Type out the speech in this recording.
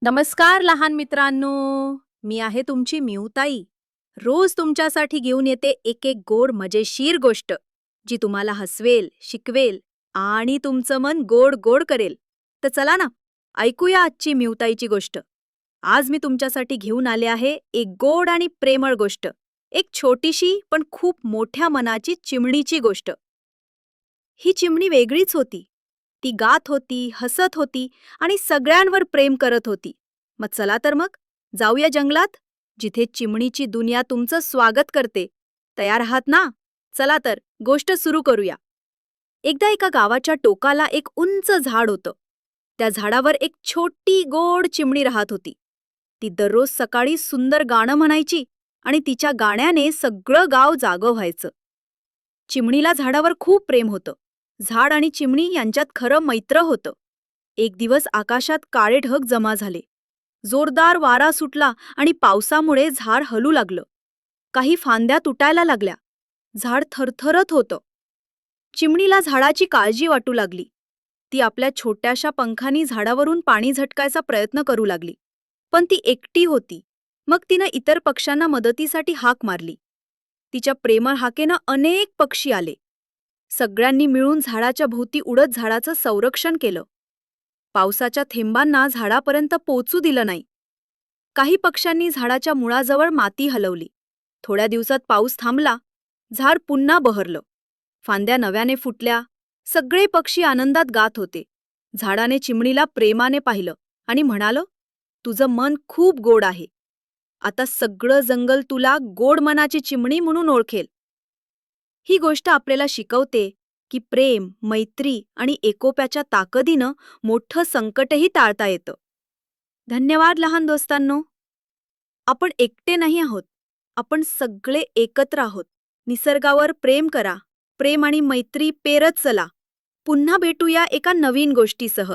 नमस्कार लहान मित्रांनो. मी आहे तुमची मिऊताई. रोज तुमच्यासाठी घेऊन येते एक एक गोड मजेशीर गोष्ट, जी तुम्हाला हसवेल, शिकवेल आणि तुमचं मन गोड गोड करेल. तर चला ना, ऐकूया आजची मिऊताईची गोष्ट. आज मी तुमच्यासाठी घेऊन आले आहे एक गोड आणि प्रेमळ गोष्ट. एक छोटीशी पण खूप मोठ्या मनाची चिमणीची गोष्ट. ही चिमणी वेगळीच होती. ती गात होती, हसत होती आणि सगळ्यांवर प्रेम करत होती. चला तर मग जाऊया जंगलात, जिथे चिमणीची दुनिया तुमचं स्वागत करते. तयार आहात ना? चला तर गोष्ट सुरू करूया. एकदा एका गावाच्या टोकाला एक उंच झाड होतं. त्या झाडावर एक छोटी गोड चिमणी राहत होती. ती दररोज सकाळी सुंदर गाणं म्हणायची आणि तिच्या गाण्याने सगळं गाव जागं व्हायचं. चिमणीला झाडावर खूप प्रेम होतं. झाड आणि चिमणी यांच्यात खरं मैत्र होतं. एक दिवस आकाशात काळे ढग जमा झाले. जोरदार वारा सुटला आणि पावसामुळे झाड हलू लागलं. काही फांद्या तुटायला लागल्या. झाड थरथरत होतं. चिमणीला झाडाची काळजी वाटू लागली. ती आपल्या छोट्याशा पंखांनी झाडावरून पाणी झटकायचा प्रयत्न करू लागली. पण ती एकटी होती. मग तिनं इतर पक्ष्यांना मदतीसाठी हाक मारली. तिच्या प्रेमळ हाकेनं अनेक पक्षी आले. सगळ्यांनी मिळून झाडाच्या भोवती उडत झाडाचं संरक्षण केलं. पावसाच्या थेंबांना झाडापर्यंत पोचू दिलं नाही. काही पक्ष्यांनी झाडाच्या मुळाजवळ माती हलवली. थोड्या दिवसात पाऊस थांबला. झाड पुन्हा बहरलं. फांद्या नव्याने फुटल्या. सगळे पक्षी आनंदात गात होते. झाडाने चिमणीला प्रेमाने पाहिलं आणि म्हणालं, "तुझं मन खूप गोड आहे. आता सगळं जंगल तुला गोड मनाची चिमणी म्हणून ओळखेल." ही गोष्ट आपल्याला शिकवते की प्रेम, मैत्री आणि एकोप्याच्या ताकदीनं मोठं संकटही टाळता येतं. धन्यवाद लहान दोस्तांनो. आपण एकटे नाही आहोत. आपण सगळे एकत्र आहोत. निसर्गावर प्रेम करा. प्रेम आणि मैत्री पेरत चला. पुन्हा भेटूया एका नवीन गोष्टीसह.